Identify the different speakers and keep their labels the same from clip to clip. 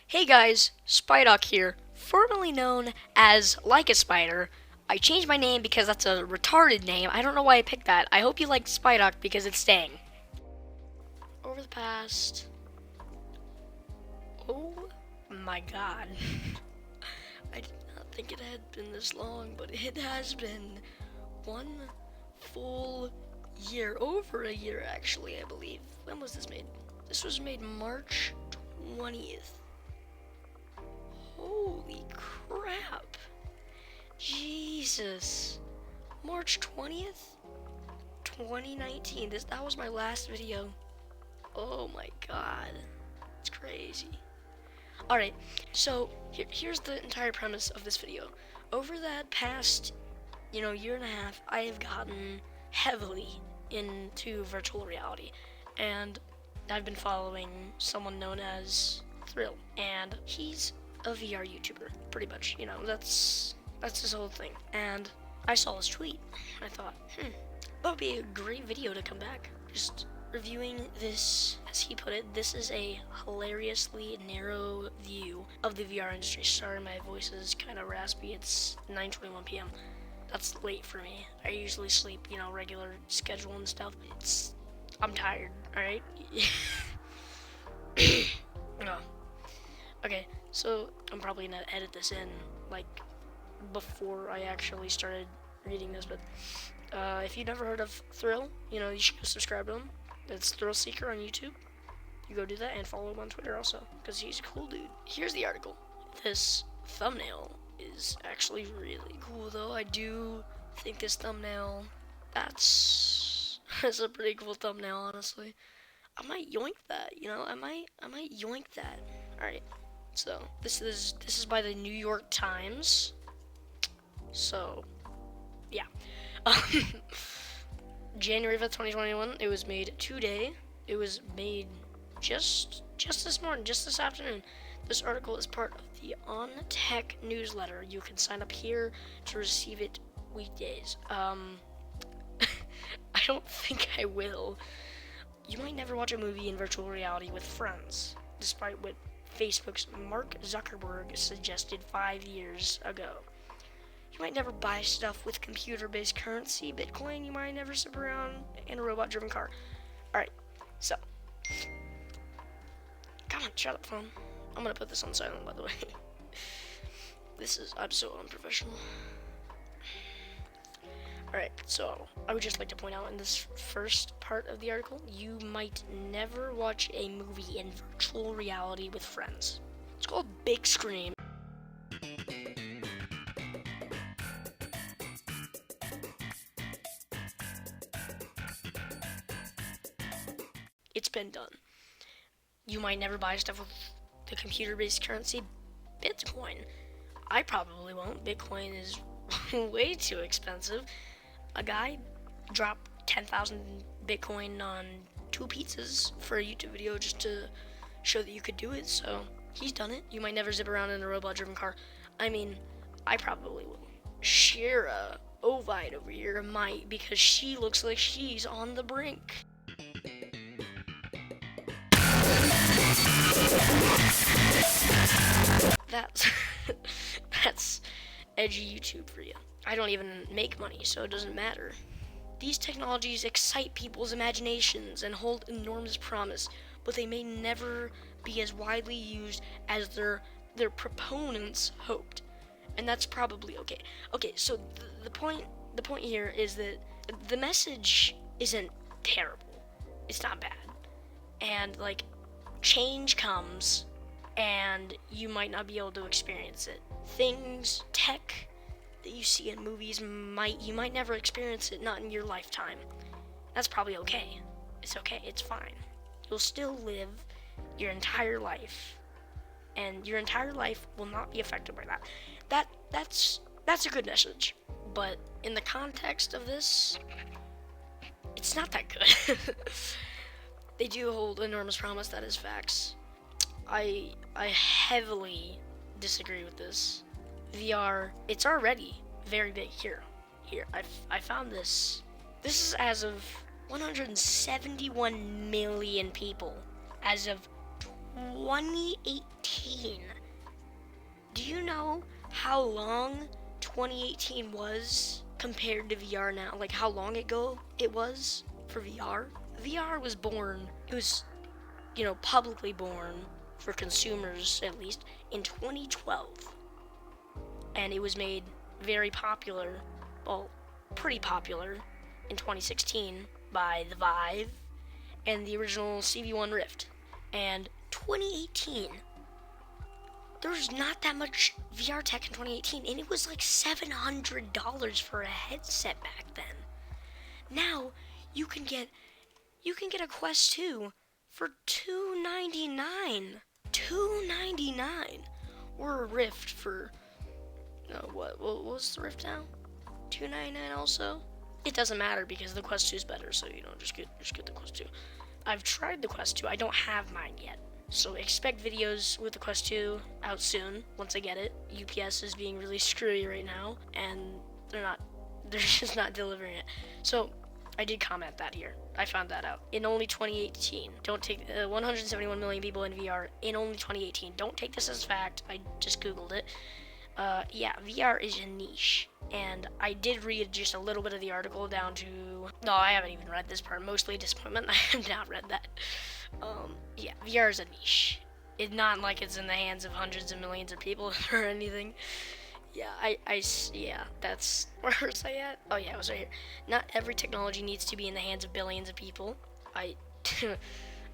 Speaker 1: Hey guys, Spidoc here, formerly known as Like a Spider. I changed my name because that's a retarded name. I don't know why I picked that. I hope you like Spidoc because it's staying. Over the past... Oh my god. I did not think it had been this long, but it has been one full year. Over a year, actually, I believe. When was this made? This was made March 20th. Holy crap. Jesus. March 20th, 2019. That was my last video. Oh my god. It's crazy. Alright, so here's the entire premise of this video. Over that past, year and a half, I have gotten heavily into virtual reality. And I've been following someone known as Thrill. And he's a VR YouTuber, pretty much. That's his whole thing. And I saw his tweet. I thought, that would be a great video to come back. Just reviewing this, as he put it, this is a hilariously narrow view of the VR industry. Sorry, my voice is kind of raspy. It's 9:21 p.m. That's late for me. I usually sleep, regular schedule and stuff. I'm tired, alright? No. Okay, so I'm probably gonna edit this in, before I actually started reading this, but if you've never heard of Thrill, you should go subscribe to him. It's Thrill Seeker on YouTube. You go do that and follow him on Twitter also, because he's a cool dude. Here's the article. This thumbnail is actually really cool, though. I do think this thumbnail, that's a pretty cool thumbnail, honestly. I might yoink that, I might yoink that. Alright, so this is by the New York Times. So, yeah. January 5th, 2021, it was made today. It was made just this morning, just this afternoon. This article is part of the On Tech newsletter. You can sign up here to receive it weekdays. I don't think I will. You might never watch a movie in virtual reality with friends, despite what Facebook's Mark Zuckerberg suggested 5 years ago. You might never buy stuff with computer-based currency, Bitcoin. You might never sit around in a robot-driven car. Alright, so. Come on, shut up, phone. I'm gonna put this on silent, by the way. I'm so unprofessional. Alright, so I would just like to point out in this first part of the article, you might never watch a movie in virtual reality with friends. It's called Big Screen. It's been done. You might never buy stuff with the computer-based currency, Bitcoin. I probably won't. Bitcoin is way too expensive. A guy dropped 10,000 Bitcoin on 2 pizzas for a YouTube video just to show that you could do it, so he's done it. You might never zip around in a robot-driven car. I mean, I probably will. Shira Ovide over here might, because she looks like she's on the brink. That's edgy YouTube for you. I don't even make money, so it doesn't matter. These technologies excite people's imaginations and hold enormous promise, but they may never be as widely used as their proponents hoped. And that's probably okay. Okay, so the point here is that the message isn't terrible. It's not bad. And change comes and you might not be able to experience it. Tech that you see in movies, you might never experience it, not in your lifetime. That's probably okay. It's okay, it's fine. You'll still live your entire life, and your entire life will not be affected by that. That's a good message. But in the context of this, it's not that good. They do hold enormous promise, that is facts. I heavily disagree with this. VR, it's already very big. Here, I found this. This is as of 171 million people as of 2018. how long 2018 was compared to VR now, like how long ago it was for VR. VR was born, it was, publicly born for consumers at least in 2012. And it was made very popular, well, pretty popular in 2016 by the Vive and the original CV1 Rift. And 2018, there's not that much VR tech in 2018, and it was like $700 for a headset back then. Now you can get a Quest 2 for $299. $299. Or a Rift for what was the Rift now? $299 also. It doesn't matter because the Quest 2 is better, so just get the Quest 2. I've tried the Quest 2. I don't have mine yet. So expect videos with the Quest 2 out soon once I get it. UPS is being really screwy right now, and they're just not delivering it. So I did comment that here. I found that out. In only 2018. Don't take 171 million people in VR in only 2018. Don't take this as fact. I just Googled it. Yeah, VR is a niche. And I did read just a little bit of the article down to... No, I haven't even read this part. Mostly a disappointment. I have not read that. Yeah, VR is a niche. It's not like it's in the hands of hundreds of millions of people or anything. Yeah, yeah, that's... Where was I at? Oh, yeah, it was right here. Not every technology needs to be in the hands of billions of people.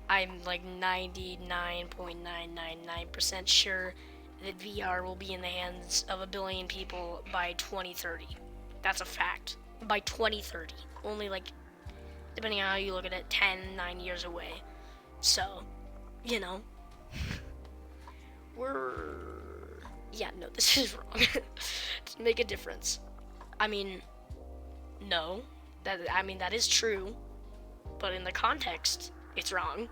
Speaker 1: I'm like 99.999% sure that VR will be in the hands of 1 billion people by 2030. That's a fact. By 2030. Only like, depending on how you look at it, 9 years away. So, yeah, no, this is wrong. To make a difference. I mean, no. That is true. But in the context, it's wrong.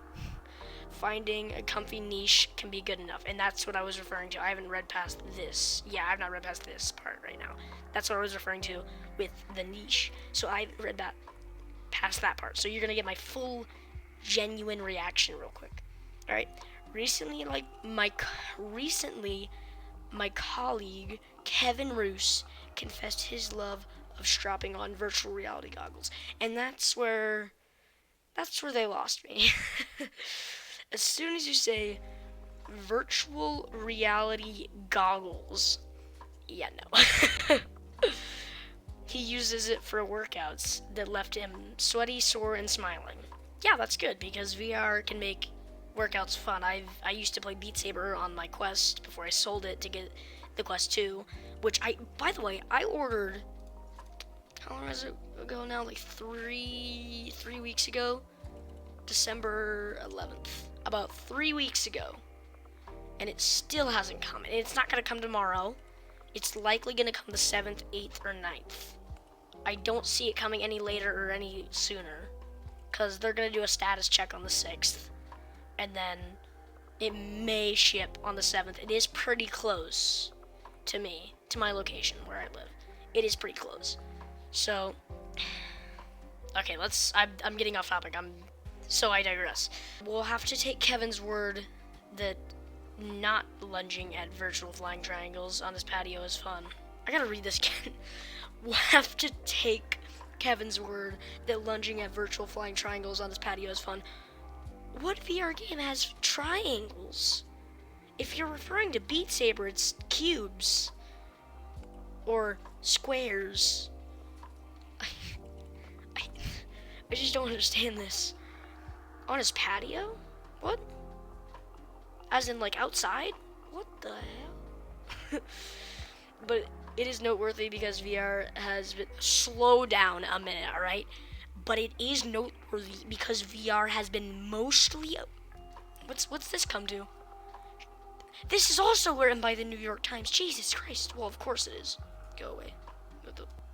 Speaker 1: Finding a comfy niche can be good enough, and that's what I was referring to. I haven't read past this. Yeah, I've not read past this part right now. That's what I was referring to with the niche. So I read that past that part. So you're gonna get my full, genuine reaction real quick. All right. Recently, my colleague Kevin Roos confessed his love of strapping on virtual reality goggles, and that's where they lost me. As soon as you say virtual reality goggles, yeah, no. He uses it for workouts that left him sweaty, sore, and smiling. Yeah, that's good because VR can make workouts fun. I used to play Beat Saber on my Quest before I sold it to get the Quest 2, which by the way, I ordered, how long is it ago now? Like three weeks ago? December 11th. About 3 weeks ago. And it still hasn't come. And it's not going to come tomorrow. It's likely going to come the 7th, 8th, or 9th. I don't see it coming any later or any sooner. Because they're going to do a status check on the 6th. And then it may ship on the 7th. It is pretty close to me, to my location where I live. It is pretty close. So, okay, I'm getting off topic. So I digress. We'll have to take Kevin's word that not lunging at virtual flying triangles on his patio is fun. I gotta read this again. We'll have to take Kevin's word that lunging at virtual flying triangles on his patio is fun. What VR game has triangles? If you're referring to Beat Saber, it's cubes. Or squares. I just don't understand this. On his patio? What? As in, like, outside? What the hell? But it is noteworthy because VR has been... Slow down a minute, alright? But it is noteworthy because VR has been mostly... What's this come to? This is also written by the New York Times. Jesus Christ. Well, of course it is. Go away.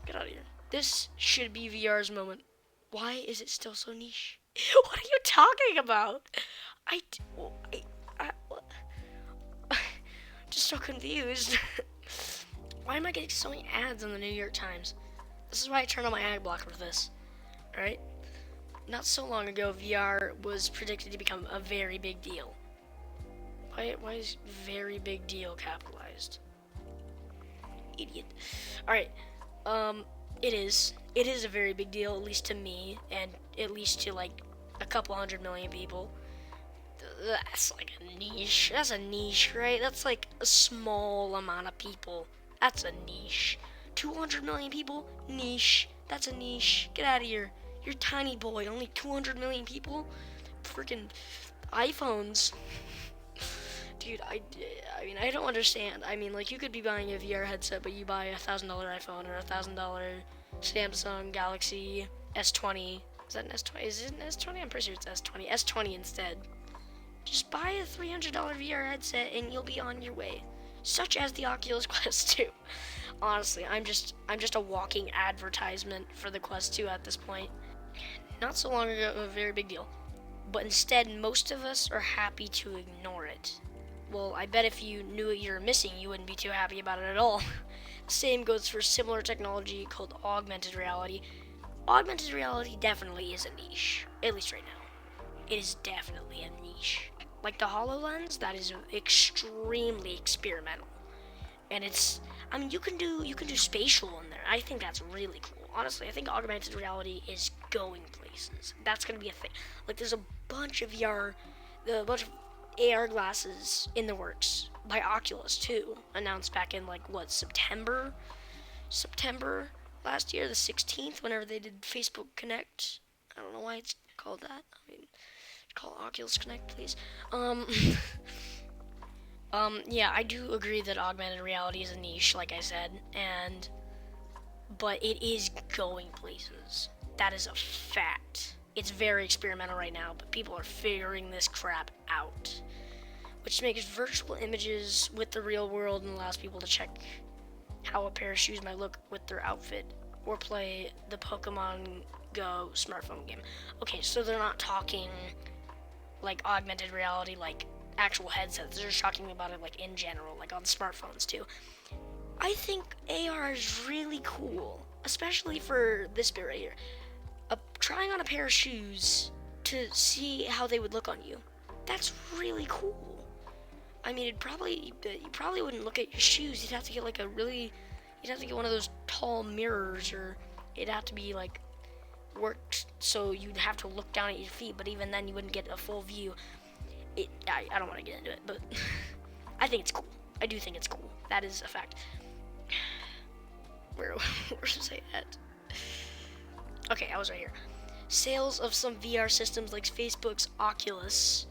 Speaker 1: Get out of here. This should be VR's moment. Why is it still so niche? What are you talking about? I'm just so confused. Why am I getting so many ads on the New York Times? This is why I turned on my ad blocker for this. Alright? Not so long ago, VR was predicted to become a very big deal. Why is very big deal capitalized? Idiot. Alright, it is a very big deal, at least to me, and at least to like a couple 100 million people. That's like a niche. That's a niche, right? That's like a small amount of people. That's a niche. 200 million people? Niche. That's a niche. Get out of here. You're tiny boy. Only 200 million people? Freaking iPhones. Dude, I mean, I don't understand. I mean, like, you could be buying a VR headset, but you buy $1,000 iPhone or $1,000 Samsung Galaxy S20. Is that an S20? Is it an S20? I'm pretty sure it's S20. S20 instead. Just buy a $300 VR headset and you'll be on your way. Such as the Oculus Quest 2. Honestly, I'm just a walking advertisement for the Quest 2 at this point. Not so long ago, a very big deal. But instead, most of us are happy to ignore it. Well, I bet if you knew what you were missing, you wouldn't be too happy about it at all. Same goes for similar technology called augmented reality. Augmented reality definitely is a niche, at least right now. It is definitely a niche. Like the HoloLens, that is extremely experimental. And it's, I mean, you can do spatial in there. I think that's really cool. Honestly, I think augmented reality is going places. That's going to be a thing. Like, there's a bunch of AR glasses in the works by Oculus too, announced back in like what, September last year, the 16th, whenever they did Facebook Connect. I don't know why it's called that. I mean, call it Oculus Connect, please. Yeah, I do agree that augmented reality is a niche, like I said, but it is going places. That is a fact. It's very experimental right now, but people are figuring this crap out, which makes virtual images with the real world and allows people to check how a pair of shoes might look with their outfit or play the Pokemon Go smartphone game. Okay, so they're not talking like augmented reality, like actual headsets. They're just talking about it like in general, like on smartphones too. I think AR is really cool, especially for this bit right here. Trying on a pair of shoes to see how they would look on you. That's really cool. I mean, you probably wouldn't look at your shoes. You'd have to get one of those tall mirrors, or it'd have to be like worked so you'd have to look down at your feet, but even then you wouldn't get a full view. I don't want to get into it, but I think it's cool. I do think it's cool. That is a fact. Where was I at? Okay, I was right here. Sales of some VR systems like Facebook's Oculus.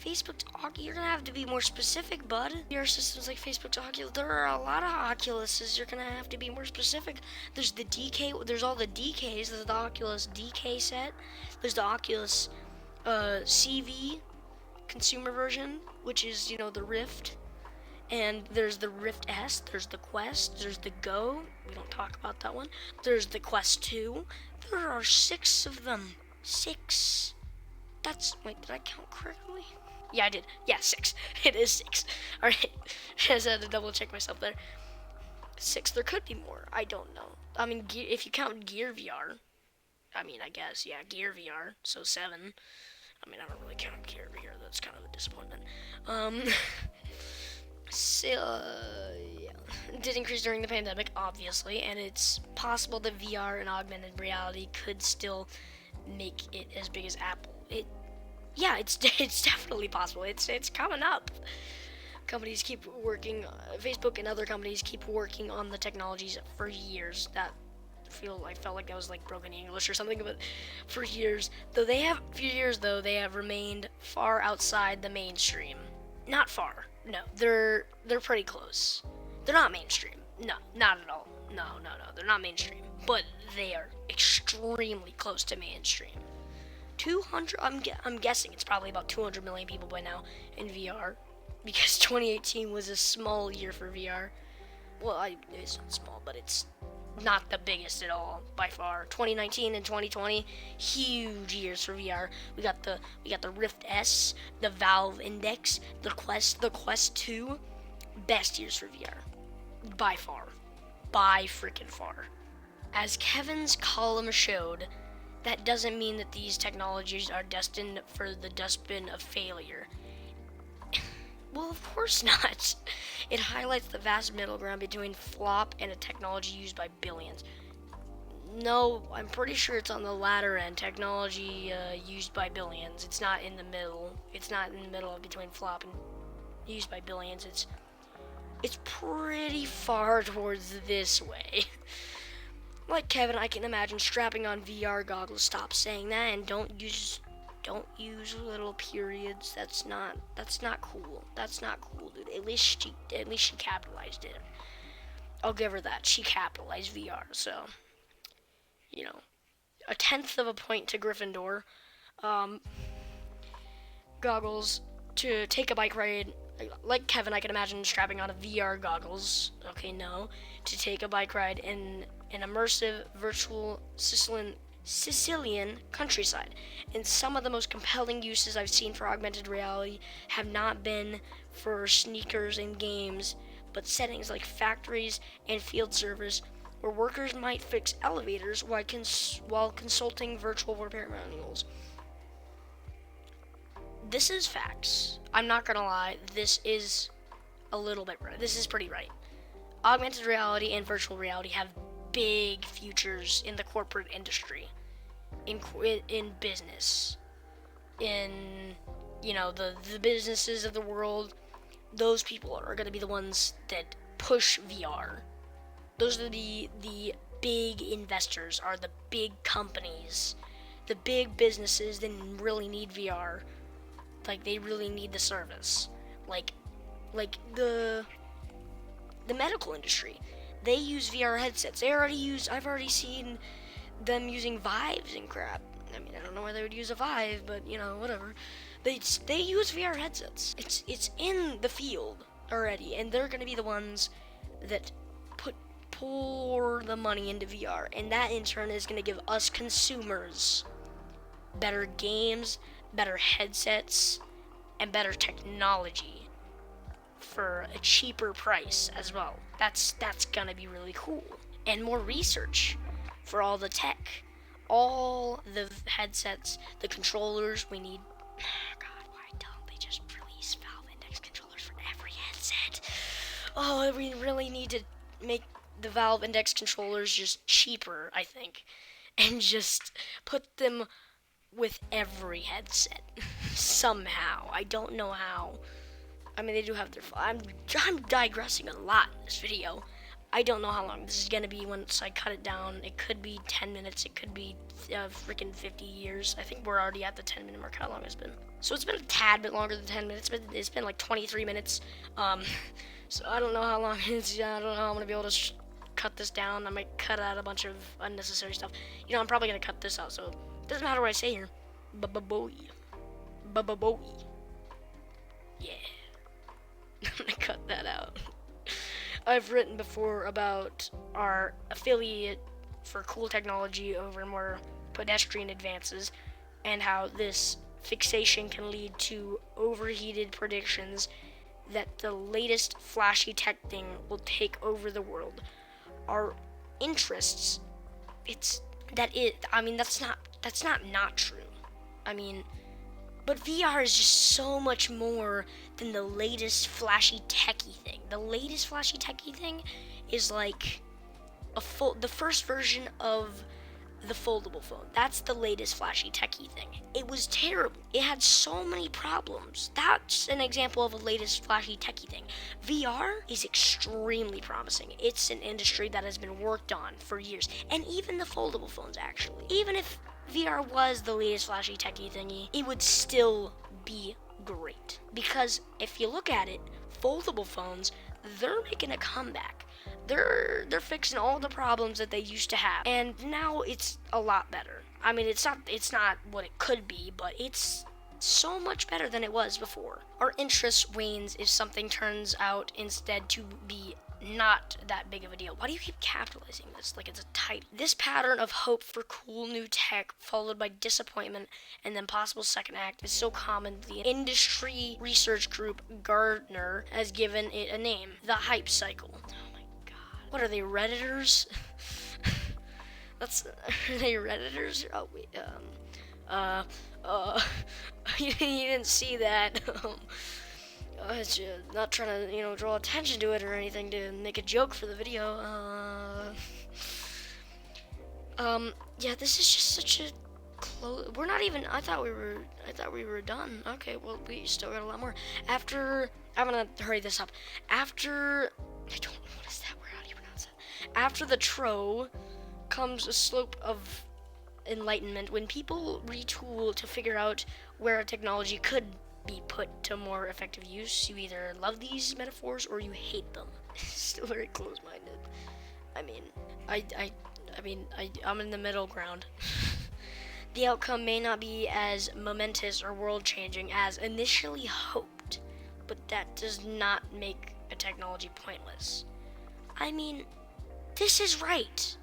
Speaker 1: You're gonna have to be more specific, bud. VR systems like Facebook's Oculus. There are a lot of Oculuses. You're gonna have to be more specific. There's the DK. There's all the DKs. There's the Oculus DK set. There's the Oculus CV consumer version, which is, the Rift. And there's the Rift S, there's the Quest, there's the Go. We don't talk about that one. There's the Quest 2. There are 6 of them. 6. Wait, did I count correctly? Yeah, I did. Yeah, 6. It is 6. Alright. Just had to double check myself there. 6. There could be more. I don't know. I mean, if you count Gear VR, I mean, I guess, yeah, Gear VR, so 7. I mean, I don't really count Gear VR. That's kind of a disappointment. Yeah, it did increase during the pandemic, obviously, and it's possible that VR and augmented reality could still make it as big as Apple. It's definitely possible. It's coming up. Companies keep working. Facebook and other companies keep working on the technologies for years. I felt like that was like broken English or something, but for years, they have remained far outside the mainstream. Not far. No, they're pretty close. They're not mainstream. No, not at all. No, they're not mainstream. But they are extremely close to mainstream. 200. I'm guessing it's probably about 200 million people by now in VR, because 2018 was a small year for VR. Well, it's not small, but it's not the biggest at all by far. 2019 and 2020, huge years for VR. We got the Rift S, the Valve Index, the Quest 2, best years for VR by far, by freaking far. As Kevin's column showed, that doesn't mean that these technologies are destined for the dustbin of failure. Well, of course not. It highlights the vast middle ground between flop and a technology used by billions. No, I'm pretty sure it's on the latter end, technology used by billions. It's not in the middle. It's not in the middle of between flop and used by billions. It's pretty far towards this way. Like Kevin, I can imagine strapping on VR goggles. Stop saying that and don't use little periods. That's not cool. That's not cool, dude. At least she capitalized it. I'll give her that. She capitalized VR, so you know, a tenth of a point to Gryffindor. Goggles to take a bike ride. Like Kevin, I can imagine strapping on a VR goggles. Okay, no, to take a bike ride in an immersive virtual Sicilian countryside. And some of the most compelling uses I've seen for augmented reality have not been for sneakers and games, but settings like factories and field service, where workers might fix elevators while consulting virtual repair manuals. This is facts. I'm not gonna lie, this is a little bit right. This is pretty right. Augmented reality and virtual reality have big futures in the corporate industry, in business, in the businesses of the world. Those people are gonna be the ones that push VR. Those are the big investors, are the big companies, the big businesses that really need VR. Like, they really need the service. Like the medical industry, they use VR headsets. I've already seen them using Vives and crap. I mean, I don't know why they would use a Vive, but whatever. They use VR headsets. It's in the field already, and they're gonna be the ones that pour the money into VR, and that in turn is going to give us consumers better games, better headsets, and better technology for a cheaper price as well. That's going to be really cool. And more research for all the tech, all the headsets, the controllers we need. God, why don't they just release Valve Index controllers for every headset? Oh, we really need to make the Valve Index controllers just cheaper, I think, and just put them with every headset somehow. I don't know how. I mean, they do have their. I'm digressing a lot in this video. I don't know how long this is gonna be once I cut it down. It could be 10 minutes. It could be freaking 50 years. I think we're already at the 10-minute mark. How long has it been? So it's been a tad bit longer than 10 minutes, but it's been like 23 minutes. So I don't know how long it is. I don't know how I'm gonna be able to cut this down. I might cut out a bunch of unnecessary stuff. I'm probably gonna cut this out, so it doesn't matter what I say here. Ba-ba-boy. Ba-ba-boy. Yeah. I'm gonna cut that out. I've written before about our affiliate for cool technology over more pedestrian advances, and how this fixation can lead to overheated predictions that the latest flashy tech thing will take over the world. Our interests, that's not true. But VR is just so much more than the latest flashy techie thing. The latest flashy techie thing is like the first version of the foldable phone. That's the latest flashy techie thing. It was terrible. It had so many problems. That's an example of a latest flashy techie thing. VR is extremely promising. It's an industry that has been worked on for years. And even the foldable phones, actually. Even if VR was the latest flashy techie thingy, it would still be great. Because if you look at it, foldable phones, they're making a comeback. They're fixing all the problems that they used to have, and now it's a lot better. I mean, it's not what it could be, but it's so much better than it was before. Our interest wanes if something turns out instead to be not that big of a deal. Why do you keep capitalizing this like it's a type? This pattern of hope for cool new tech followed by disappointment and then possible second act is so common. The industry research group Gartner has given it a name: the hype cycle. Oh my god. What are they, Redditors? Are they Redditors? Oh wait, you didn't see that. not trying to, draw attention to it or anything to make a joke for the video. Yeah, this is just such a close. We're not even. I thought we were done. Okay, well, we still got a lot more. After, I'm gonna hurry this up. After, I don't know what is that word. How do you pronounce it? After the tro comes a slope of enlightenment when people retool to figure out where a technology could be put to more effective use. You either love these metaphors or you hate them. Still very close-minded. I'm in the middle ground. The outcome may not be as momentous or world-changing as initially hoped, but that does not make a technology pointless. I mean, this is right,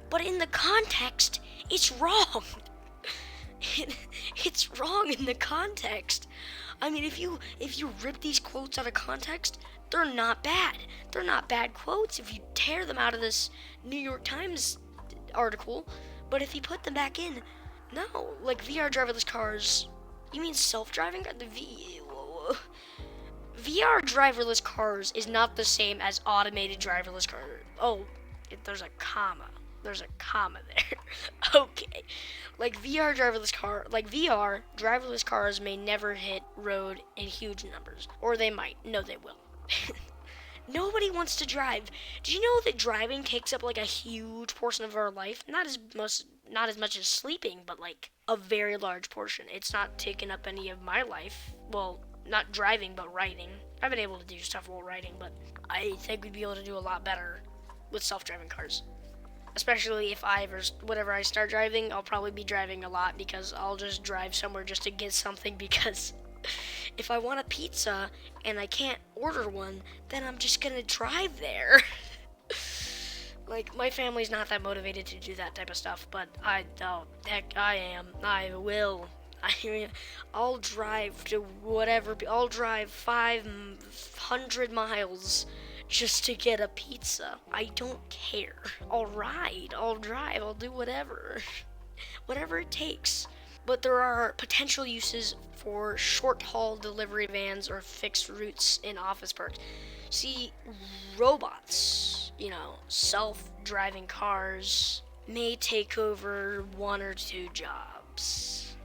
Speaker 1: but in the context, it's wrong. It's wrong in the context. I mean, if you rip these quotes out of context, they're not bad. They're not bad quotes if you tear them out of this New York Times article, but if you put them back in, no, like VR driverless cars. You mean self-driving? VR driverless cars is not the same as automated driverless cars. Oh, there's a comma. There's a comma there. Okay. VR driverless cars may never hit road in huge numbers. Or they might. No, they will. Nobody wants to drive. Do you know that driving takes up a huge portion of our life? Not as much as sleeping, but a very large portion. It's not taken up any of my life. Well, not driving, but writing. I've been able to do stuff while writing, but I think we'd be able to do a lot better with self-driving cars. Especially if whenever I start driving, I'll probably be driving a lot because I'll just drive somewhere just to get something, because if I want a pizza and I can't order one, then I'm just gonna drive there. My family's not that motivated to do that type of stuff, but I am. I will. I'll drive to whatever. I'll drive 500 miles just to get a pizza. I don't care. I'll ride, I'll drive, I'll do whatever. Whatever it takes. But there are potential uses for short-haul delivery vans or fixed routes in office parks. See, robots, self-driving cars may take over one or two jobs,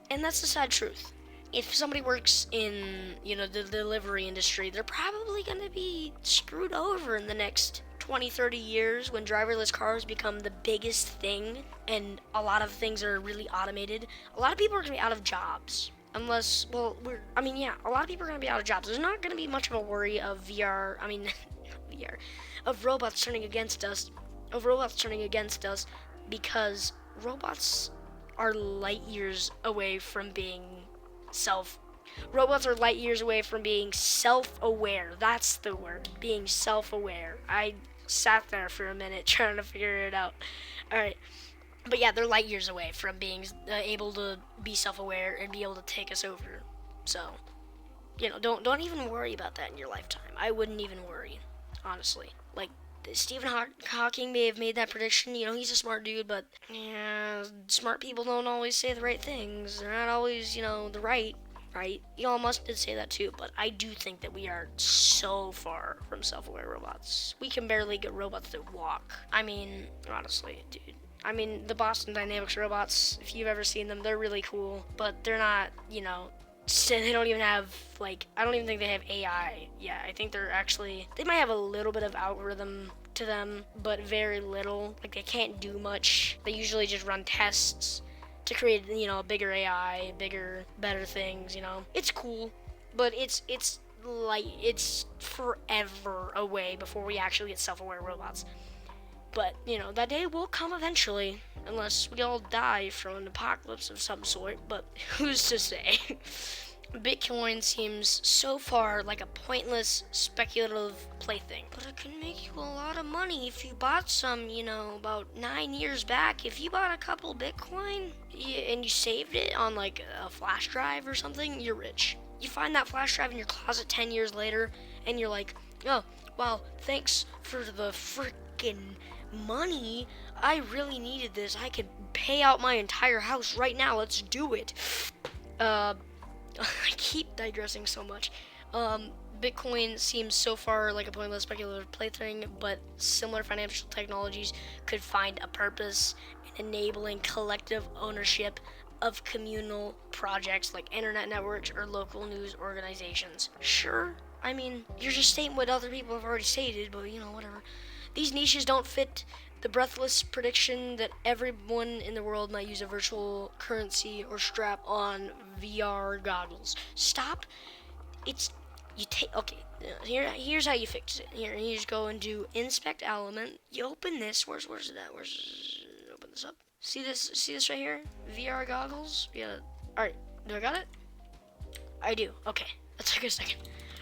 Speaker 1: And that's the sad truth. If somebody works in, the delivery industry, they're probably going to be screwed over in the next 20, 30 years when driverless cars become the biggest thing and a lot of things are really automated. A lot of people are going to be out of jobs. A lot of people are going to be out of jobs. There's not going to be much of a worry of of robots turning against us, because robots are light years away from being self-aware. That's the word, being self-aware. I sat there for a minute trying to figure it out. Alright, but yeah, they're light years away from being able to be self-aware and be able to take us over. So, don't even worry about that in your lifetime. I wouldn't even worry, honestly. Stephen Hawking may have made that prediction. He's a smart dude, but smart people don't always say the right things. They're not always, the right. Elon Musk did say that too, but I do think that we are so far from self-aware robots. We can barely get robots that walk. Honestly, dude. The Boston Dynamics robots, if you've ever seen them, they're really cool, but they're not, they don't even have, I don't even think they have AI. Yeah, I think they might have a little bit of algorithm to them, but very little. They can't do much. They usually just run tests to create, a bigger AI, better things, It's cool, but it's forever away before we actually get self-aware robots. But, that day will come eventually, unless we all die from an apocalypse of some sort, but who's to say? Bitcoin seems so far like a pointless, speculative plaything. But it can make you a lot of money if you bought some, about 9 years back. If you bought a couple Bitcoin and you saved it on a flash drive or something, you're rich. You find that flash drive in your closet 10 years later, and you're like, oh, wow, thanks for the freaking money. I really needed this. I could pay out my entire house right now. Let's do it. I keep digressing so much. Bitcoin seems so far like a pointless speculative plaything, but similar financial technologies could find a purpose in enabling collective ownership of communal projects like internet networks or local news organizations. Sure, I mean, you're just stating what other people have already stated, but whatever. These niches don't fit the breathless prediction that everyone in the world might use a virtual currency or strap on VR goggles. Stop. It's you take okay. Here's how you fix it. Here, you just go and do inspect element. You open this. Where's it at? Open this up? See this right here? VR goggles. Yeah. All right. Do I got it? I do. Okay. That took a second.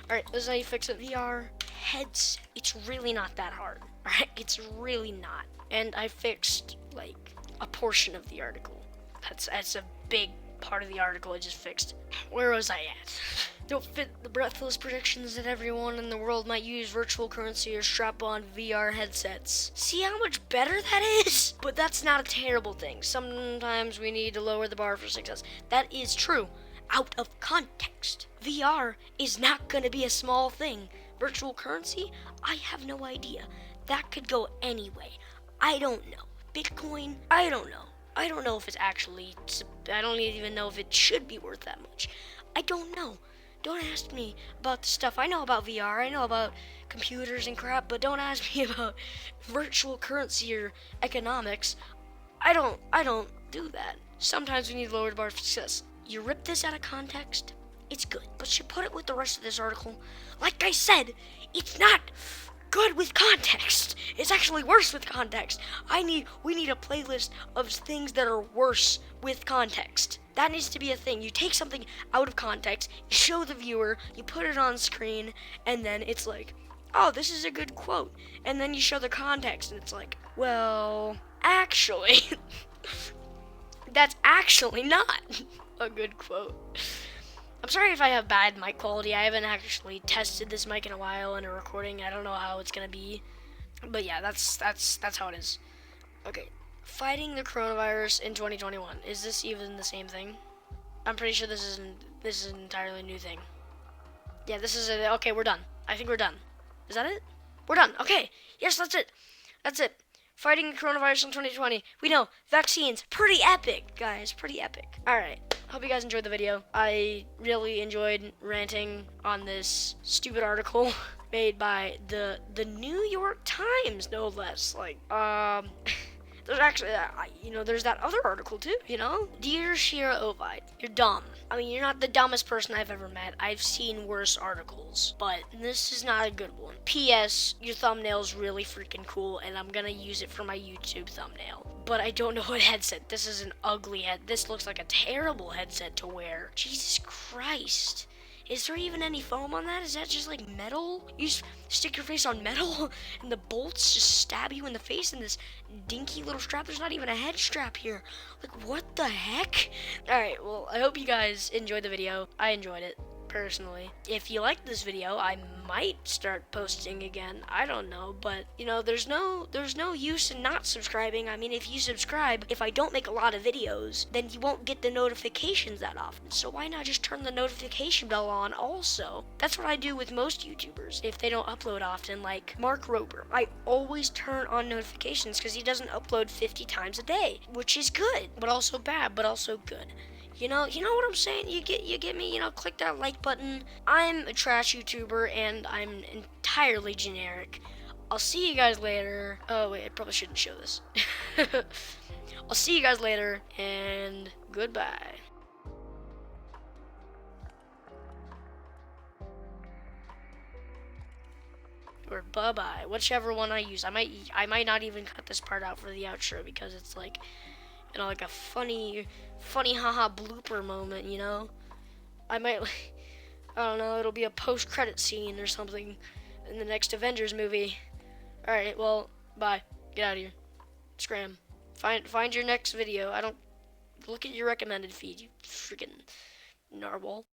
Speaker 1: All right. This is how you fix it. VR headset. It's really not that hard. All right. It's really not. And I fixed like a portion of the article. That's a big part of the article I just fixed. Where was I at? Don't fit the breathless predictions that everyone in the world might use virtual currency or strap-on VR headsets. See how much better that is? But that's not a terrible thing. Sometimes we need to lower the bar for success. That is true. Out of context. VR is not going to be a small thing. Virtual currency? I have no idea. That could go anyway. I don't know. Bitcoin? I don't know. I don't know if it's actually, I don't even know if it should be worth that much. I don't know. Don't ask me about the stuff. I know about VR, I know about computers and crap, but don't ask me about virtual currency or economics. I don't do that. Sometimes we need to lower the bar for success. You rip this out of context, it's good. But you put it with the rest of this article. Like I said, it's not good with context. It's actually worse with context. We need a playlist of things that are worse with context. That needs to be a thing. You take something out of context, you show the viewer, you put it on screen, and then it's like, oh, this is a good quote. And then you show the context, and it's like, well, actually, that's actually not a good quote. I'm sorry if I have bad mic quality. I haven't actually tested this mic in a while in a recording. I don't know how it's gonna be, but yeah, that's how it is. Okay, fighting the coronavirus in 2021. Is this even the same thing? I'm pretty sure this is an entirely new thing. Yeah, this is it. Okay, we're done. I think we're done. Is that it? We're done. Okay. Yes, that's it. That's it. Fighting the coronavirus in 2020. We know. Vaccines. Pretty epic, guys. Pretty epic. Alright. Hope you guys enjoyed the video. I really enjoyed ranting on this stupid article made by the New York Times, no less. Like, there's actually, there's that other article too, Dear Shira Ovid, you're dumb. I mean, you're not the dumbest person I've ever met. I've seen worse articles, but this is not a good one. P.S. Your thumbnail's really freaking cool, and I'm gonna use it for my YouTube thumbnail. But I don't know what headset. This is an ugly head. This looks like a terrible headset to wear. Jesus Christ. Is there even any foam on that? Is that just like metal? You just stick your face on metal and the bolts just stab you in the face in this dinky little strap. There's not even a head strap here. Like, what the heck? Alright, well, I hope you guys enjoyed the video. I enjoyed it, personally. If you liked this video, I might start posting again. I don't know, but, there's no use in not subscribing. I mean, if you subscribe, if I don't make a lot of videos, then you won't get the notifications that often. So why not just turn the notification bell on also? That's what I do with most YouTubers if they don't upload often, like Mark Rober. I always turn on notifications because he doesn't upload 50 times a day, which is good, but also bad, but also good. You know what I'm saying? You get me, click that like button. I'm a trash YouTuber and I'm entirely generic. I'll see you guys later. Oh wait, I probably shouldn't show this. I'll see you guys later and goodbye. Or bye-bye, whichever one I use. I might not even cut this part out for the outro because it's like, like a funny haha blooper moment, I might, I don't know, it'll be a post-credit scene or something in the next Avengers movie. Alright, well, bye. Get out of here. Scram. Find your next video. Look at your recommended feed, you freaking narwhal.